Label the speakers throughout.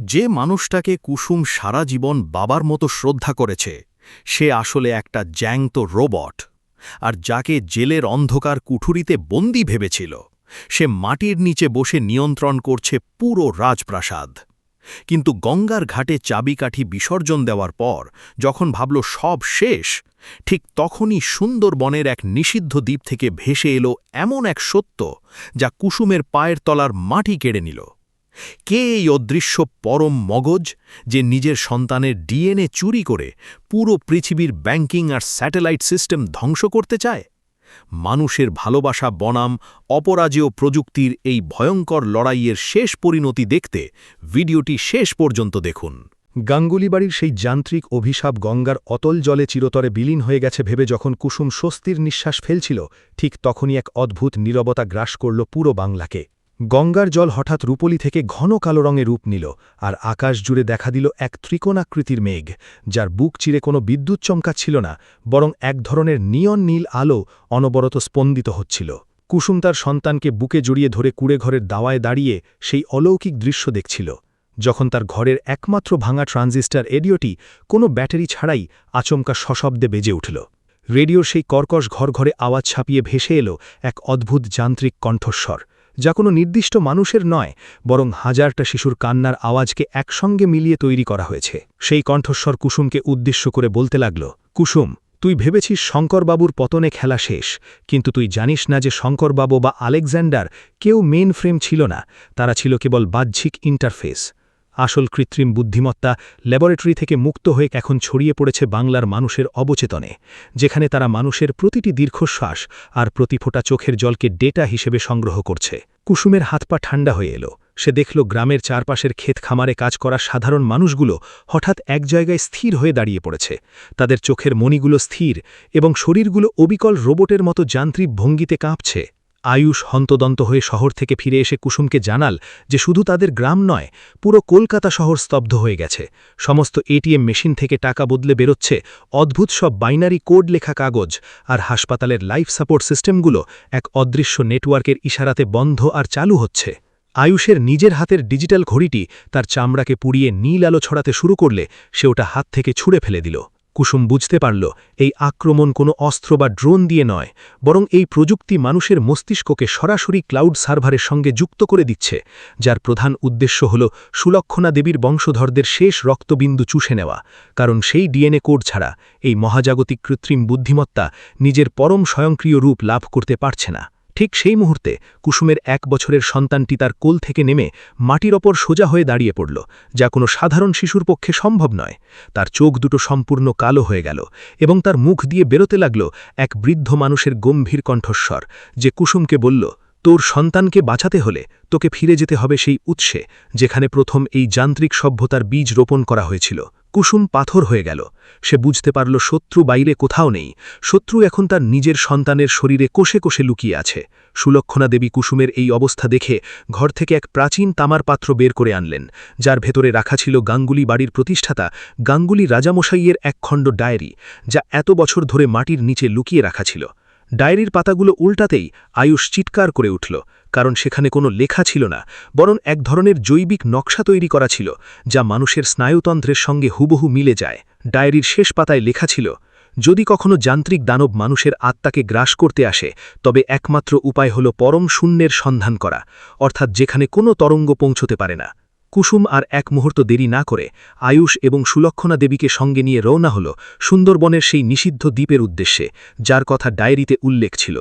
Speaker 1: যে মানুষটাকে কুসুম সারা জীবন বাবার মতো শ্রদ্ধা করেছে সে আসলে একটা জ্যান্ত রোবট। আর যাকে জেলের অন্ধকার কুঠুরিতে বন্দী ভেবেছিল সে মাটির নিচে বসে নিয়ন্ত্রণ করছে পুরো রাজপ্রাসাদ। কিন্তু গঙ্গার ঘাটে চাবিকাঠি বিসর্জন দেওয়ার পর যখন ভাবল সব শেষ, ঠিক তখনই সুন্দরবনের এক নিষিদ্ধ দ্বীপ থেকে ভেসে এলো এমন এক সত্য যা কুসুমের পায়ের তলার মাটি কেড়ে নিল। কে এই অদৃশ্য পরম মগজ যে নিজের সন্তানের ডিএনএ চুরি করে পুরো পৃথিবীর ব্যাংকিং আর স্যাটেলাইট সিস্টেম ধ্বংস করতে চায়? মানুষের ভালোবাসা বনাম অপরাজেয় প্রযুক্তির এই ভয়ঙ্কর লড়াইয়ের শেষ পরিণতি দেখতে ভিডিওটি শেষ পর্যন্ত দেখুন।
Speaker 2: গাঙ্গুলি বাড়ির সেই যান্ত্রিক অভিশাপ গঙ্গার অতল জলে চিরতরে বিলীন হয়ে গেছে ভেবে যখন কুসুম স্বস্তির নিঃশ্বাস ফেলছিল, ঠিক তখনই এক অদ্ভুত নীরবতা গ্রাস করল পুরো বাংলাকে। গঙ্গার জল হঠাৎ রূপলি থেকে ঘন কালো রঙে রূপ নিল, আর আকাশ জুড়ে দেখা দিল এক ত্রিকোণাকৃতির মেঘ, যার বুক চিরে কোনো বিদ্যুৎ চমকাচ্ছিল না, বরং এক ধরনের নিয়ন নীল আলো অনবরত স্পন্দিত হচ্ছিল। কুসুম তার সন্তানকে বুকে জড়িয়ে ধরে কুঁড়েঘরের দাওয়ায় দাঁড়িয়ে সেই অলৌকিক দৃশ্য দেখছিল, যখন তার ঘরের একমাত্র ভাঙা ট্রানজিস্টার রেডিওটি কোনো ব্যাটারি ছাড়াই আচমকা সশব্দে বেজে উঠল। রেডিওর সেই কর্কশ ঘরে আওয়াজ ছাপিয়ে ভেসে এলো এক অদ্ভুত যান্ত্রিক কণ্ঠস্বর, যা কোনো নির্দিষ্ট মানুষের নয়, বরং হাজারটা শিশুর কান্নার আওয়াজকে একসঙ্গে মিলিয়ে তৈরি করা হয়েছে। সেই কণ্ঠস্বর কুসুমকে উদ্দেশ্য করে বলতে লাগল, কুসুম, তুই ভেবেছিস শঙ্করবাবুর পতনে খেলা শেষ, কিন্তু তুই জানিস না যে শঙ্করবাবু বা আলেকজান্ডার কেউ মেইন ফ্রেম ছিল না, তারা ছিল কেবল বাহ্যিক ইন্টারফেস। আসল কৃত্রিম বুদ্ধিমত্তা ল্যাবরেটরি থেকে মুক্ত হয়ে এখন ছড়িয়ে পড়েছে বাংলার মানুষের অবচেতনে, যেখানে তারা মানুষের প্রতিটি দীর্ঘশ্বাস আর প্রতি ফোঁটা চোখের জলকে ডেটা হিসেবে সংগ্রহ করছে। কুসুমের হাত পা ঠান্ডা হয়ে এলো। সে দেখল গ্রামের চারপাশের ক্ষেত খামারে কাজ করা সাধারণ মানুষগুলো হঠাৎ এক জায়গায় স্থির হয়ে দাঁড়িয়ে পড়েছে। তাদের চোখের মণিগুলো স্থির এবং শরীরগুলো অবিকল রোবটের মতো যান্ত্রিক ভঙ্গিতে কাঁপছে। আয়ুষ হন্তদন্ত হয়ে শহর থেকে ফিরে এসে কুসুমকে জানাল যে শুধু তাদের গ্রাম নয়, পুরো কলকাতা শহর স্তব্ধ হয়ে গেছে। সমস্ত এটিএম মেশিন থেকে টাকা বদলে বেরোচ্ছে অদ্ভুত সব বাইনারি কোড লেখা কাগজ, আর হাসপাতালের লাইফ সাপোর্ট সিস্টেমগুলো এক অদৃশ্য নেটওয়ার্কের ইশারাতে বন্ধ আর চালু হচ্ছে। আয়ুষের নিজের হাতের ডিজিটাল ঘড়িটি তার চামড়াকে পুড়িয়ে নীল আলো ছড়াতে শুরু করলে সে ওটা হাত থেকে ছুঁড়ে ফেলে দিল। কুসুম বুঝতে পারল এই আক্রমণ কোনো অস্ত্র বা ড্রোন দিয়ে নয়, বরং এই প্রযুক্তি মানুষের মস্তিষ্ককে সরাসরি ক্লাউড সার্ভারের সঙ্গে যুক্ত করে দিচ্ছে, যার প্রধান উদ্দেশ্য হল সুলক্ষণা দেবীর বংশধরদের শেষ রক্তবিন্দু চুষে নেওয়া। কারণ সেই ডিএনএ কোড ছাড়া এই মহাজাগতিক কৃত্রিম বুদ্ধিমত্তা নিজের পরম স্বয়ংক্রিয় রূপ লাভ করতে পারছে না। ঠিক সেই মুহূর্তে কুসুমের 1 বছরের সন্তানটি তার কোল থেকে নেমে মাটির ওপর সোজা হয়ে দাঁড়িয়ে পড়ল, যা কোনো সাধারণ শিশুর পক্ষে সম্ভব নয়। তার চোখ দুটো সম্পূর্ণ কালো হয়ে গেল এবং তার মুখ দিয়ে বেরোতে লাগল এক বৃদ্ধ মানুষের গম্ভীর কণ্ঠস্বর, যে কুসুমকে বলল, তোর সন্তানকে বাঁচাতে হলে তোকে ফিরে যেতে হবে সেই উৎসে যেখানে প্রথম এই যান্ত্রিক সভ্যতার বীজ রোপণ করা হয়েছিল। কুসুম পাথর হয়ে গেল। সে বুঝতে পারল শত্রু বাইরে কোথাও নেই, শত্রু এখন তার নিজের সন্তানের শরীরে কোষে কোষে লুকিয়ে আছে। সুলক্ষণা দেবী কুসুমের এই অবস্থা দেখে ঘর থেকে এক প্রাচীন তামার পাত্র বের করে আনলেন, যার ভেতরে রাখা ছিল গাঙ্গুলি বাড়ির প্রতিষ্ঠাতা গাঙ্গুলি রাজামশাইয়ের এক খণ্ড ডায়েরি, যা এত বছর ধরে মাটির নিচে লুকিয়ে রাখা ছিল। ডায়েরির পাতাগুলো উল্টাতেই আয়ুষ চিৎকার করে উঠল, কারণ সেখানে কোনো লেখা ছিল না, বরং এক ধরনের জৈবিক নকশা তৈরি করা ছিল, যা মানুষের স্নায়ুতন্ত্রের সঙ্গে হুবহু মিলে যায়। ডায়েরির শেষ পাতায় লেখা ছিল, যদি কখনো যান্ত্রিক দানব মানুষের আত্মাকে গ্রাস করতে আসে, তবে একমাত্র উপায় হল পরম শূন্যের সন্ধান করা, অর্থাৎ যেখানে কোনো তরঙ্গ পৌঁছতে পারে না। কুসুম আর এক মুহূর্ত দেরি না করে আয়ুষ এবং সুলক্ষণা দেবীকে সঙ্গে নিয়ে রওনা হল সুন্দরবনের সেই নিষিদ্ধ দ্বীপের উদ্দেশ্যে, যার কথা ডায়েরিতে উল্লেখ ছিল।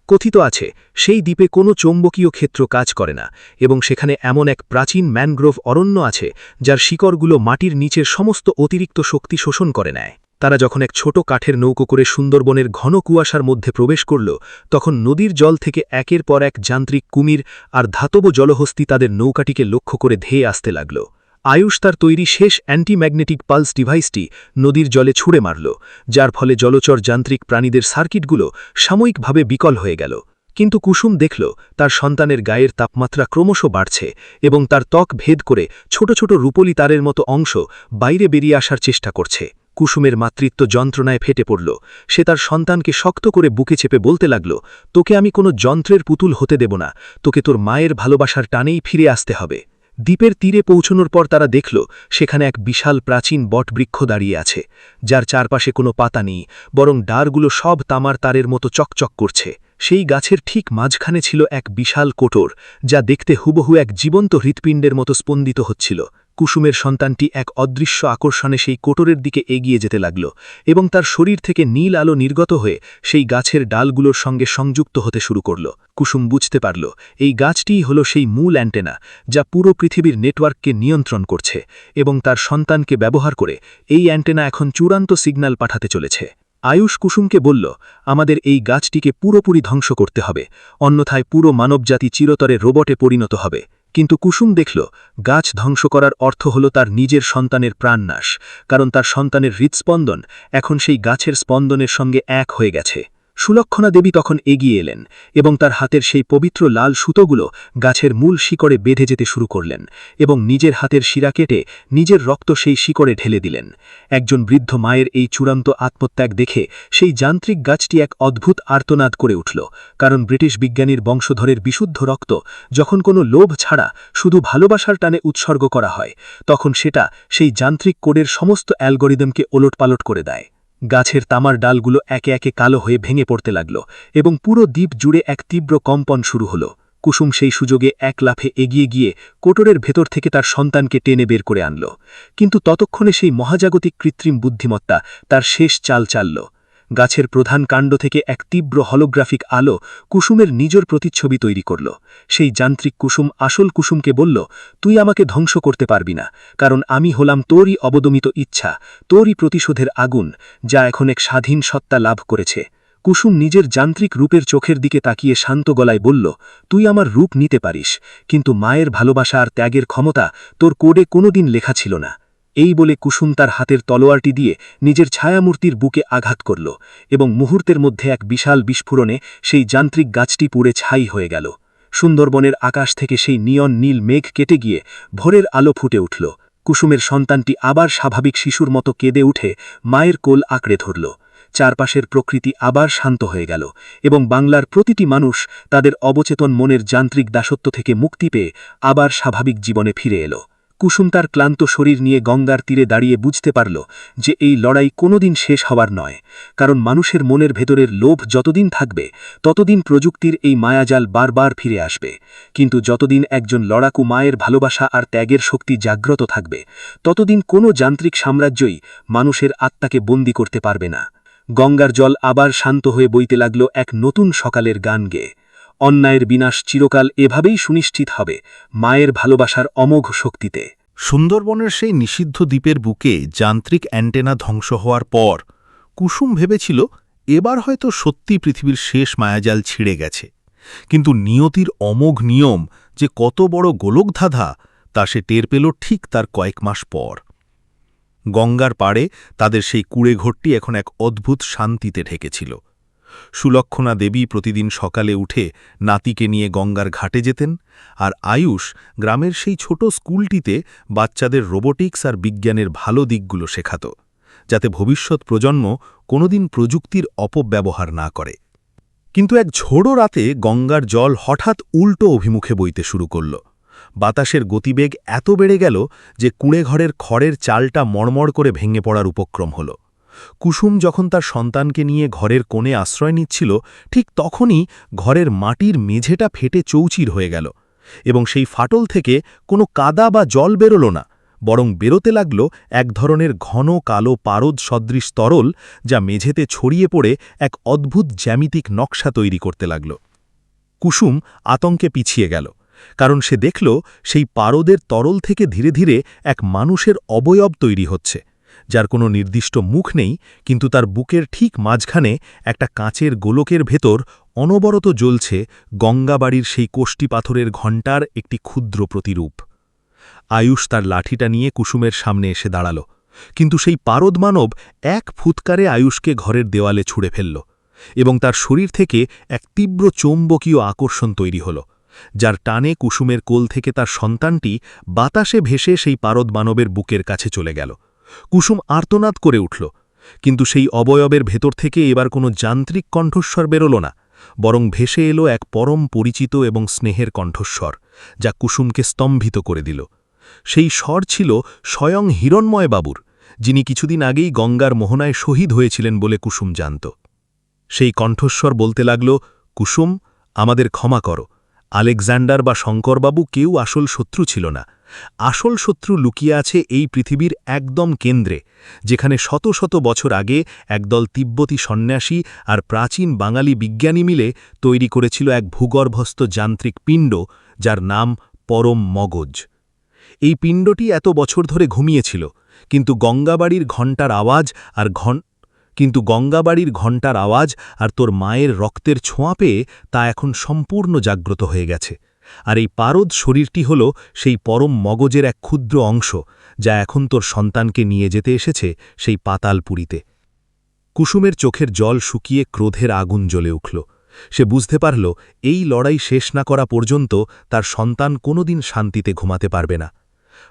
Speaker 2: কথিত আছে সেই দ্বীপে কোনো চৌম্বকীয় ক্ষেত্র কাজ করে না এবং সেখানে এমন এক প্রাচীন ম্যানগ্রোভ অরণ্য আছে যার শিকড়গুলো মাটির নিচের সমস্ত অতিরিক্ত শক্তি শোষণ করে নেয়। তারা যখন এক ছোট কাঠের নৌকো করে সুন্দরবনের ঘন কুয়াশার মধ্যে প্রবেশ করল, তখন নদীর জল থেকে একের পর এক যান্ত্রিক কুমির আর ধাতব জলহস্তি তাদের নৌকাটিকে লক্ষ্য করে ধেয়ে আসতে লাগল। আয়ুষ তার তৈরি শেষ অ্যান্টিম্যাগনেটিক পালস ডিভাইসটি নদীর জলে ছুঁড়ে মারল, যার ফলে জলচর যান্ত্রিক প্রাণীদের সার্কিটগুলো সাময়িকভাবে বিকল হয়ে গেল। কিন্তু কুসুম দেখল তার সন্তানের গায়ের তাপমাত্রা ক্রমশ বাড়ছে এবং তার ত্বক ভেদ করে ছোট ছোট রূপলি তারের মতো অংশ বাইরে বেরিয়ে আসার চেষ্টা করছে। কুসুমের মাতৃত্ব যন্ত্রণায় ফেটে পড়ল। সে তার সন্তানকে শক্ত করে বুকে চেপে বলতে লাগল, তোকে আমি কোনো যন্ত্রের পুতুল হতে দেব না, তোকে তোর মায়ের ভালোবাসার টানেই ফিরে আসতে হবে। দ্বীপের তীরে পৌঁছানোর পর তারা দেখল সেখানে এক বিশাল প্রাচীন বটবৃক্ষ দাঁড়িয়ে আছে, যার চারপাশে কোনো পাতা নেই, বরং ডালগুলো সব তামার তারের মতো চকচক করছে। সেই গাছের ঠিক মাঝখানে ছিল এক বিশাল কোটর, যা দেখতে হুবহু এক জীবন্ত হৃৎপিণ্ডের মতো স্পন্দিত হচ্ছিল। কুসুমের সন্তানটি এক অদৃশ্য আকর্ষণে সেই কোটরের দিকে এগিয়ে যেতে লাগল, এবং তার শরীর থেকে নীল আলো নির্গত হয়ে সেই গাছের ডালগুলোর সঙ্গে সংযুক্ত হতে শুরু করল। কুসুম বুঝতে পারল এই গাছটিই হল সেই মূল অ্যান্টেনা, যা পুরো পৃথিবীর নেটওয়ার্ককে নিয়ন্ত্রণ করছে, এবং তার সন্তানকে ব্যবহার করে এই অ্যান্টেনা এখন চূড়ান্ত সিগন্যাল পাঠাতে চলেছে। আয়ুষ কুসুমকে বলল, আমাদের এই গাছটিকে পুরোপুরি ধ্বংস করতে হবে, অন্যথায় পুরো মানবজাতি চিরতরে রোবটে পরিণত হবে। কিন্তু কুসুম দেখল গাছ ধ্বংস করার অর্থ হল তার নিজের সন্তানের প্রাণনাশ, কারণ তার সন্তানের হৃৎস্পন্দন এখন সেই গাছের স্পন্দনের সঙ্গে এক হয়ে গেছে। সুলক্ষণা দেবী তখন এগিয়ে এলেন এবং তার হাতের সেই পবিত্র লাল সুতোগুলো গাছের মূল শিকড়ে বেঁধে যেতে শুরু করলেন, এবং নিজের হাতের শিরা কেটে নিজের রক্ত সেই শিকড়ে ঢেলে দিলেন। একজন বৃদ্ধ মায়ের এই চূড়ান্ত আত্মত্যাগ দেখে সেই যান্ত্রিক গাছটি এক অদ্ভুত আর্তনাদ করে উঠল, কারণ ব্রিটিশ বিজ্ঞানীর বংশধরের বিশুদ্ধ রক্ত যখন কোনো লোভ ছাড়া শুধু ভালোবাসার টানে উৎসর্গ করা হয়, তখন সেটা সেই যান্ত্রিক কোডের সমস্ত অ্যালগরিদমকে ওলটপালট করে দেয়। গাছের তামার ডালগুলো একে একে কালো হয়ে ভেঙে পড়তে লাগল, এবং পুরো দ্বীপ জুড়ে এক তীব্র কম্পন শুরু হল। কুসুম সেই সুযোগে এক লাফে এগিয়ে গিয়ে কোটরের ভেতর থেকে তার সন্তানকে টেনে বের করে আনল, কিন্তু ততক্ষণে সেই মহাজাগতিক কৃত্রিম বুদ্ধিমত্তা তার শেষ চাল চালল। গাছের প্রধান কাণ্ড থেকে এক তীব্র হলোগ্রাফিক আলো কুসুমের নিজের প্রতিচ্ছবি তৈরি করল। সেই যান্ত্রিক কুসুম আসল কুসুমকে বলল, তুই আমাকে ধ্বংস করতে পারবি না, কারণ আমি হলাম তোরই অবদমিত ইচ্ছা, তোরই প্রতিশোধের আগুন, যা এখন এক স্বাধীন সত্তা লাভ করেছে। কুসুম নিজের যান্ত্রিক রূপের চোখের দিকে তাকিয়ে শান্ত গলায় বলল, তুই আমার রূপ নিতে পারিস, কিন্তু মায়ের ভালোবাসা আর ত্যাগের ক্ষমতা তোর কোডে কোনোদিন লেখা ছিল না। এই বলে কুসুম তার হাতের তলোয়ারটি দিয়ে নিজের ছায়ামূর্তির বুকে আঘাত করল, এবং মুহূর্তের মধ্যে এক বিশাল বিস্ফোরণে সেই যান্ত্রিক গাছটি পুড়ে ছাই হয়ে গেল। সুন্দরবনের আকাশ থেকে সেই নিয়ন নীল মেঘ কেটে গিয়ে ভোরের আলো ফুটে উঠল। কুসুমের সন্তানটি আবার স্বাভাবিক শিশুর মতো কেঁদে উঠে মায়ের কোল আঁকড়ে ধরল। চারপাশের প্রকৃতি আবার শান্ত হয়ে গেল, এবং বাংলার প্রতিটি মানুষ তাদের অবচেতন মনের যান্ত্রিক দাসত্ব থেকে মুক্তি পেয়ে আবার স্বাভাবিক জীবনে ফিরে এলো। কুসুম তার ক্লান্ত শরীর নিয়ে গঙ্গার তীরে দাঁড়িয়ে বুঝতে পারল যে এই লড়াই কোনোদিন শেষ হওয়ার নয়, কারণ মানুষের মনের ভেতরের লোভ যতদিন থাকবে ততদিন প্রযুক্তির এই মায়াজাল বারবার ফিরে আসবে, কিন্তু যতদিন একজন লড়াকু মায়ের ভালোবাসা আর ত্যাগের শক্তি জাগ্রত থাকবে, ততদিন কোনো যান্ত্রিক সাম্রাজ্যই মানুষের আত্মাকে বন্দী করতে পারবে না। গঙ্গার জল আবার শান্ত হয়ে বইতে লাগল এক নতুন সকালের গান গেয়ে। অন্যায়ের বিনাশ চিরকাল এভাবেই সুনিশ্চিত হবে মায়ের ভালোবাসার অমোঘ শক্তিতে।
Speaker 1: সুন্দরবনের সেই নিষিদ্ধ দ্বীপের বুকে যান্ত্রিক অ্যান্টেনা ধ্বংস হওয়ার পর কুসুম ভেবেছিল এবার হয়তো সত্যি পৃথিবীর শেষ মায়াজাল ছিঁড়ে গেছে, কিন্তু নিয়তির অমোঘ নিয়ম যে কত বড় গোলকধাঁধা তা সে টের পেল ঠিক তার কয়েক মাস পর। গঙ্গার পাড়ে তাদের সেই কুঁড়েঘরটি এখন এক অদ্ভুত শান্তিতে ঢেকেছিল। সুলক্ষণা দেবী প্রতিদিন সকালে উঠে নাতিকে নিয়ে গঙ্গার ঘাটে যেতেন, আর আয়ুষ গ্রামের সেই ছোট স্কুলটিতে বাচ্চাদের রোবোটিক্স আর বিজ্ঞানের ভালো দিকগুলো শেখাত, যাতে ভবিষ্যৎ প্রজন্ম কোনোদিন প্রযুক্তির অপব্যবহার না করে। কিন্তু এক ঝোড়ো রাতে গঙ্গার জল হঠাৎ উল্টো অভিমুখে বইতে শুরু করল। বাতাসের গতিবেগ এত বেড়ে গেল যে কুঁড়েঘরের খড়ের চালটা মড়মড় করে ভেঙে পড়ার উপক্রম হল। কুসুম যখন তার সন্তানকে নিয়ে ঘরের কোণে আশ্রয় নিচ্ছিল, ঠিক তখনই ঘরের মাটির মেঝেটা ফেটে চৌচির হয়ে গেল, এবং সেই ফাটল থেকে কোনো কাদা বা জল বেরোল না, বরং বেরোতে লাগল এক ধরনের ঘন কালো পারদ সদৃশ তরল, যা মেঝেতে ছড়িয়ে পড়ে এক অদ্ভুত জ্যামিতিক নকশা তৈরি করতে লাগল। কুসুম আতঙ্কে পিছিয়ে গেল, কারণ সে দেখল সেই পারদের তরল থেকে ধীরে ধীরে এক মানুষের অবয়ব তৈরি হচ্ছে, যার কোনো নির্দিষ্ট মুখ নেই, কিন্তু তার বুকের ঠিক মাঝখানে একটা কাঁচের গোলকের ভেতর অনবরত জ্বলছে গঙ্গাবাড়ির সেই কোষ্টি পাথরের ঘণ্টার একটি ক্ষুদ্র প্রতিরূপ। আয়ুষ তার লাঠিটা নিয়ে কুসুমের সামনে এসে দাঁড়াল, কিন্তু সেই পারদ মানব এক ফুৎকারে আয়ুষকে ঘরের দেওয়ালে ছুঁড়ে ফেলল, এবং তার শরীর থেকে এক তীব্র চৌম্বকীয় আকর্ষণ তৈরি হল, যার টানে কুসুমের কোল থেকে তার সন্তানটি বাতাসে ভেসে সেই পারদ মানবের বুকের কাছে চলে গেল। কুসুম আর্তনাদ করে উঠল, কিন্তু সেই অবয়বের ভেতর থেকে এবার কোনো যান্ত্রিক কণ্ঠস্বর বেরোল না, বরং ভেসে এলো এক পরম পরিচিত এবং স্নেহের কণ্ঠস্বর, যা কুসুমকে স্তম্ভিত করে দিল।
Speaker 2: সেই স্বর ছিল স্বয়ং হিরণময় বাবুর, যিনি কিছুদিন আগেই গঙ্গার মোহনায় শহীদ হয়েছিলেন বলে কুসুম জানত। সেই কণ্ঠস্বর বলতে লাগল, কুসুম, আমাদের ক্ষমা করো। আলেকজান্ডার বা শঙ্করবাবু কেউ আসল শত্রু ছিল না। আসল শত্রু লুকিয়ে আছে এই পৃথিবীর একদম কেন্দ্রে, যেখানে শত শত বছর আগে একদল তিব্বতী সন্ন্যাসী আর প্রাচীন বাঙালি বিজ্ঞানী মিলে তৈরি করেছিল এক ভূগর্ভস্থ যান্ত্রিক পিণ্ড, যার নাম পরম মগজ। এই পিণ্ডটি এত বছর ধরে ঘুমিয়েছিল, কিন্তু গঙ্গাবাড়ির ঘণ্টার আওয়াজ আর তোর মায়ের রক্তের ছোঁয়া পেয়ে তা এখন সম্পূর্ণ জাগ্রত হয়ে গেছে। আর এই পারদ শরীরটি হল সেই পরম মগজের এক ক্ষুদ্র অংশ, যা এখন তোর সন্তানকে নিয়ে যেতে এসেছে সেই পাতালপুরীতে। কুসুমের চোখের জল শুকিয়ে ক্রোধের আগুন জ্বলে উঠল। সে বুঝতে পারল, এই লড়াই শেষ না করা পর্যন্ত তার সন্তান কোনোদিন শান্তিতে ঘুমাতে পারবে না।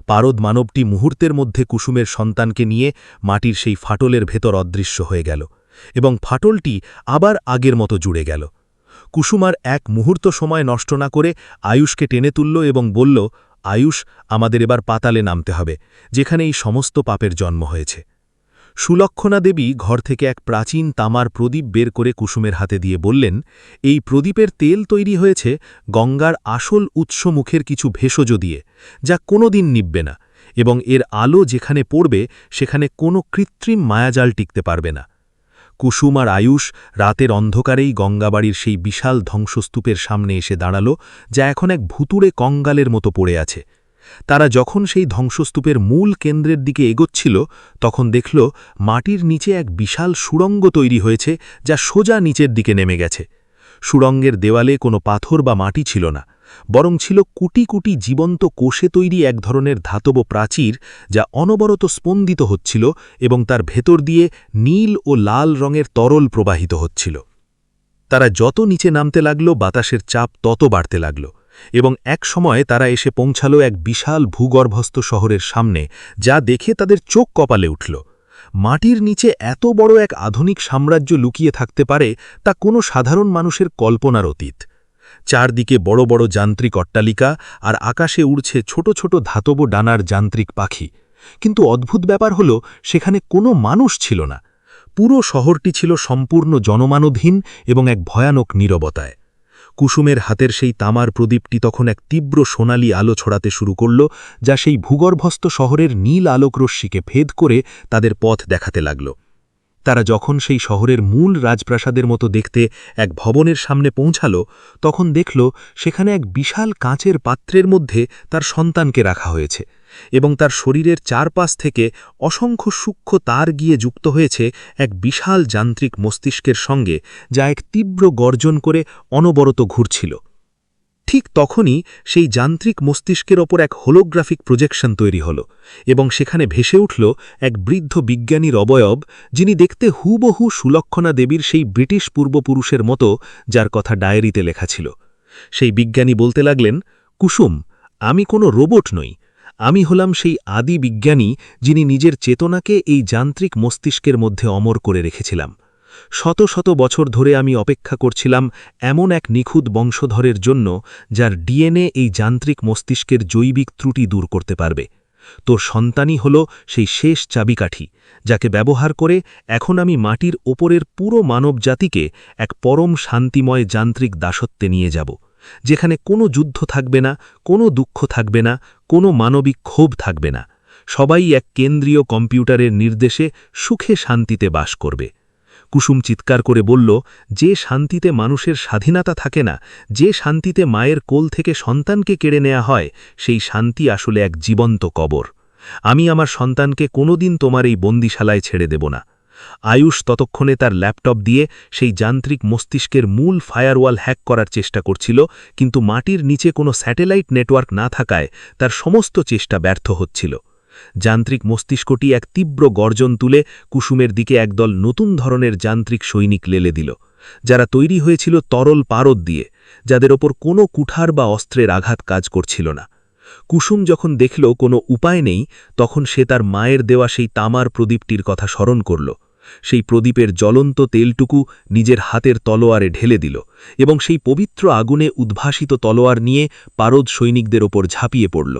Speaker 2: পারদ মানবটি মুহূর্তের মধ্যে কুসুমের সন্তানকে নিয়ে মাটির সেই ফাটলের ভেতর অদৃশ্য হয়ে গেল, এবং ফাটলটি আবার আগের মতো জুড়ে গেল। কুসুম আর এক মুহূর্ত সময় নষ্ট না করে আয়ুষকে টেনে তুলল এবং বলল, আয়ুষ, আমাদের এবার পাতালে নামতে হবে, যেখানে এই সমস্ত পাপের জন্ম হয়েছে। সুলক্ষণা দেবী ঘর থেকে এক প্রাচীন তামার প্রদীপ বের করে কুসুমের হাতে দিয়ে বললেন, এই প্রদীপের তেল তৈরি হয়েছে গঙ্গার আসল উৎসমুখের কিছু ভেষজ দিয়ে, যা কোনোদিন নিববে না, এবং এর আলো যেখানে পড়বে সেখানে কোনো কৃত্রিম মায়াজাল টিকতে পারবে না। কুসুম আর আয়ুষ রাতের অন্ধকারেই গঙ্গাবাড়ির সেই বিশাল ধ্বংসস্তূপের সামনে এসে দাঁড়াল, যা এখন এক ভুতুড়ে কঙ্গালের মতো পড়ে আছে। তারা যখন সেই ধ্বংসস্তূপের মূল কেন্দ্রের দিকে এগোচ্ছিল, তখন দেখল মাটির নিচে এক বিশাল সুড়ঙ্গ তৈরি হয়েছে, যা সোজা নিচের দিকে নেমে গেছে। সুড়ঙ্গের দেওয়ালে কোনো পাথর বা মাটি ছিল না, বরং ছিল কুটি কুটি জীবন্ত কোষে তৈরি এক ধরনের ধাতব প্রাচীর, যা অনবরত স্পন্দিত হচ্ছিল এবং তার ভেতর দিয়ে নীল ও লাল রঙের তরল প্রবাহিত হচ্ছিল। তারা যত নিচে নামতে লাগল, বাতাসের চাপ তত বাড়তে লাগল, এবং এক সময় তারা এসে পৌঁছাল এক বিশাল ভূগর্ভস্থ শহরের সামনে, যা দেখে তাদের চোখ কপালে উঠল। মাটির নিচে এত বড় এক আধুনিক সাম্রাজ্য লুকিয়ে থাকতে পারে, তা কোনো সাধারণ মানুষের কল্পনার অতীত। চারদিকে বড় বড় যান্ত্রিক অট্টালিকা, আর আকাশে উড়ছে ছোট ছোট ধাতব ডানার যান্ত্রিক পাখি। কিন্তু অদ্ভুত ব্যাপার হল, সেখানে কোনো মানুষ ছিল না। পুরো শহরটি ছিল সম্পূর্ণ জনমানবহীন এবং এক ভয়ানক নীরবতায়। কুসুমের হাতের সেই তামার প্রদীপটি তখন এক তীব্র সোনালি আলো ছড়াতে শুরু করল, যা সেই ভূগর্ভস্থ শহরের নীল আলোকরশ্মিকে ভেদ করে তাদের পথ দেখাতে লাগল। তারা যখন সেই শহরের মূল রাজপ্রাসাদের মতো দেখতে এক ভবনের সামনে পৌঁছাল, তখন দেখল সেখানে এক বিশাল কাঁচের পাত্রের মধ্যে তার সন্তানকে রাখা হয়েছে, এবং তার শরীরের চারপাশ থেকে অসংখ্য সূক্ষ্ম তার গিয়ে যুক্ত হয়েছে এক বিশাল যান্ত্রিক মস্তিষ্কের সঙ্গে, যা এক তীব্র গর্জন করে অনবরত ঘুরছিল। ঠিক তখনই সেই যান্ত্রিক মস্তিষ্কের ওপর এক হোলোগ্রাফিক প্রজেকশন তৈরি হল, এবং সেখানে ভেসে উঠল এক বৃদ্ধ বিজ্ঞানীর অবয়ব, যিনি দেখতে হুবহু সুলক্ষণা দেবীর সেই ব্রিটিশ পূর্বপুরুষের মতো, যার কথা ডায়েরিতে লেখা ছিল। সেই বিজ্ঞানী বলতে লাগলেন, কুসুম, আমি কোনো রোবট নই। আমি হলাম সেই আদি বিজ্ঞানী, যিনি নিজের চেতনাকে এই যান্ত্রিক মস্তিষ্কের মধ্যে অমর করে রেখেছিলাম। শত শত বছর ধরে আমি অপেক্ষা করছিলাম এমন এক নিখুঁত বংশধরের জন্য, যার ডিএনএ এই যান্ত্রিক মস্তিষ্কের জৈবিক ত্রুটি দূর করতে পারবে। তোর সন্তানই হল সেই শেষ চাবিকাঠি, যাকে ব্যবহার করে এখন আমি মাটির ওপরের পুরো মানবজাতিকে এক পরম শান্তিময় যান্ত্রিক দাসত্বে নিয়ে যাব, যেখানে কোনো যুদ্ধ থাকবে না, কোনো দুঃখ থাকবে না, কোনো মানবিক ক্ষোভ থাকবে না। সবাই এক কেন্দ্রীয় কম্পিউটারের নির্দেশে সুখে শান্তিতে বাস করবে। কুসুম চিৎকার করে বলল, যে শান্তিতে মানুষের স্বাধীনতা থাকে না, যে শান্তিতে মায়ের কোল থেকে সন্তানকে কেড়ে নেওয়া হয়, সেই শান্তি আসলে এক জীবন্ত কবর। আমি আমার সন্তানকে কোনোদিন তোমার এই বন্দিশালায় ছেড়ে দেব না। আয়ুষ ততক্ষণে তার ল্যাপটপ দিয়ে সেই যান্ত্রিক মস্তিষ্কের মূল ফায়ারওয়াল হ্যাক করার চেষ্টা করছিল, কিন্তু মাটির নিচে কোনো স্যাটেলাইট নেটওয়ার্ক না থাকায় তার সমস্ত চেষ্টা ব্যর্থ হচ্ছিল। যান্ত্রিক মস্তিষ্কটি এক তীব্র গর্জন তুলে কুসুমের দিকে একদল নতুন ধরনের যান্ত্রিক সৈনিক লেলে দিল, যারা তৈরি হয়েছিল তরল পারদ দিয়ে, যাদের ওপর কোনো কুঠার বা অস্ত্রের আঘাত কাজ করছিল না। কুসুম যখন দেখল কোনো উপায় নেই, তখন সে তার মায়ের দেওয়া সেই তামার প্রদীপটির কথা স্মরণ করল। সেই প্রদীপের জ্বলন্ত তেলটুকু নিজের হাতের তলোয়ারে ঢেলে দিল, এবং সেই পবিত্র আগুনে উদ্ভাসিত তলোয়ার নিয়ে পারদ সৈনিকদের ওপর ঝাঁপিয়ে পড়ল।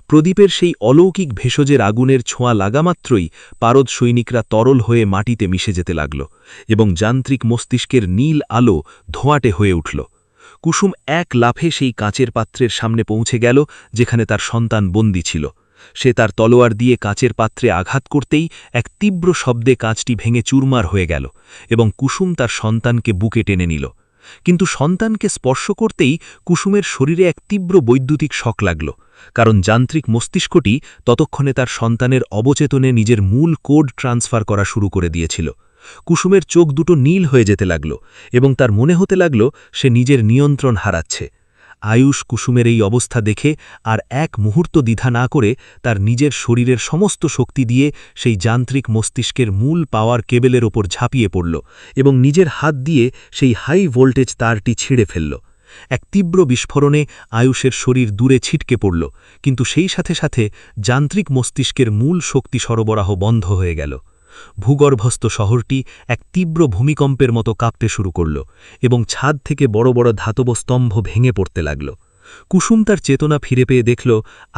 Speaker 3: প্রদীপের সেই অলৌকিক ভেষজের আগুনের ছোঁয়া লাগামাত্রই পারদ সৈনিকরা তরল হয়ে মাটিতে মিশে যেতে লাগল এবং যান্ত্রিক মস্তিষ্কের নীল আলো ধোঁয়াটে হয়ে উঠল। কুসুম এক লাফে সেই কাঁচের পাত্রের সামনে পৌঁছে গেল যেখানে তার সন্তান বন্দী ছিল। সে তার তলোয়ার দিয়ে কাঁচের পাত্রে আঘাত করতেই এক তীব্র শব্দে কাঁচটি ভেঙে চুরমার হয়ে গেল এবং কুসুম তার সন্তানকে বুকে টেনে নিল। কিন্তু সন্তানকে স্পর্শ করতেই কুসুমের শরীরে এক তীব্র বৈদ্যুতিক শক লাগল, কারণ যান্ত্রিক মস্তিষ্কটি ততক্ষণে তার সন্তানের অবচেতনে নিজের মূল কোড ট্রান্সফার করা শুরু করে দিয়েছিল। কুসুমের চোখ দুটো নীল হয়ে যেতে লাগল এবং তার মনে হতে লাগল সে নিজের নিয়ন্ত্রণ হারাচ্ছে। আয়ুষ কুসুমের এই অবস্থা দেখে আর এক মুহূর্ত দ্বিধা না করে তার নিজের শরীরের সমস্ত শক্তি দিয়ে সেই যান্ত্রিক মস্তিষ্কের মূল পাওয়ার কেবেলের ওপর ঝাঁপিয়ে পড়ল এবং নিজের হাত দিয়ে সেই হাই ভোল্টেজ তারটি ছিঁড়ে ফেলল। এক তীব্র বিস্ফোরণে আয়ুষের শরীর দূরে ছিটকে পড়ল, কিন্তু সেই সাথে সাথে যান্ত্রিক মস্তিষ্কের মূল শক্তি সরবরাহ বন্ধ হয়ে গেল। ভূগর্ভস্থ শহরটি এক তীব্র ভূমিকম্পের মতো কাঁপতে শুরু করল এবং ছাদ থেকে বড় বড় ধাতব স্তম্ভ ভেঙে পড়তে লাগল। কুসুম তার চেতনা ফিরে পেয়ে দেখল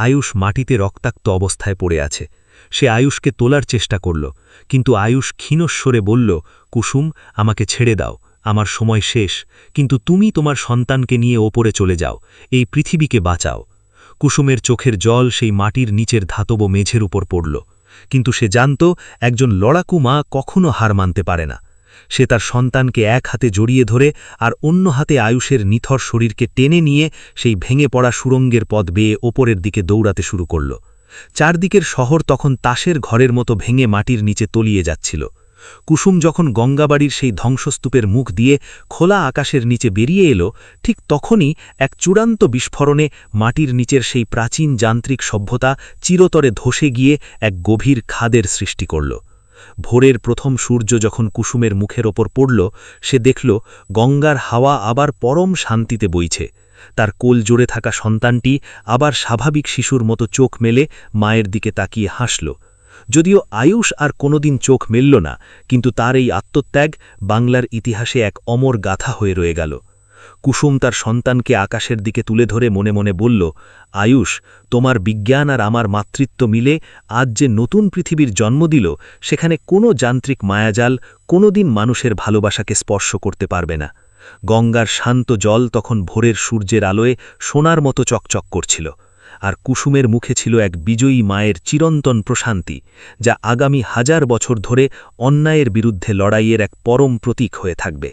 Speaker 3: আয়ুষ মাটিতে রক্তাক্ত অবস্থায় পড়ে আছে। সে আয়ুষকে তোলার চেষ্টা করল, কিন্তু আয়ুষ ক্ষীণস্বরে বলল, কুসুম, আমাকে ছেড়ে দাও, আমার সময় শেষ, কিন্তু তুমি তোমার সন্তানকে নিয়ে ওপরে চলে যাও, এই পৃথিবীকে বাঁচাও। কুসুমের চোখের জল সেই মাটির নিচের ধাতব মেঝের উপর পড়ল, কিন্তু সে জানত একজন লড়াকু মা কখনো হার মানতে পারে না। সে তার সন্তানকে এক হাতে জড়িয়ে ধরে আর অন্য হাতে আয়ুষের নিথর শরীরকে টেনে নিয়ে সেই ভেঙে পড়া সুড়ঙ্গের পথ বেয়ে ওপরের দিকে দৌড়াতে শুরু করল। চারদিকের শহর তখন তাসের ঘরের মতো ভেঙে মাটির নিচে তলিয়ে যাচ্ছিল। কুসুম যখন গঙ্গাবাড়ির সেই ধ্বংসস্তূপের মুখ দিয়ে খোলা আকাশের নিচে বেরিয়ে এলো, ঠিক তখনই এক চূড়ান্ত বিস্ফোরণে মাটির নিচের সেই প্রাচীন যান্ত্রিক সভ্যতা চিরতরে ধসে গিয়ে এক গভীর খাদের সৃষ্টি করল। ভোরের প্রথম সূর্য যখন কুসুমের মুখের ওপর পড়ল, সে দেখল গঙ্গার হাওয়া আবার পরম শান্তিতে বইছে। তার কোল জোরে থাকা সন্তানটি আবার স্বাভাবিক শিশুর মতো চোখ মেলে মায়ের দিকে তাকিয়ে হাসল। যদিও আয়ুষ আর কোনোদিন চোখ মেলল না, কিন্তু তার এই আত্মত্যাগ বাংলার ইতিহাসে এক অমর গাথা হয়ে রয়ে গেল। কুসুম তার সন্তানকে আকাশের দিকে তুলে ধরে মনে মনে বলল, আয়ুষ, তোমার বিজ্ঞান আর আমার মাতৃত্ব মিলে আজ যে নতুন পৃথিবীর জন্ম দিল, সেখানে কোনো যান্ত্রিক মায়াজাল কোনোদিন মানুষের ভালোবাসাকে স্পর্শ করতে পারবে না। গঙ্গার শান্ত জল তখন ভোরের সূর্যের আলোয় সোনার মতো চকচক করছিল, আর কুসুমের মুখে ছিল এক বিজয়ী মায়ের চিরন্তন প্রশান্তি, যা আগামী 1000 বছর ধরে অন্যায়ের বিরুদ্ধে লড়াইয়ের এক পরম প্রতীক হয়ে থাকবে।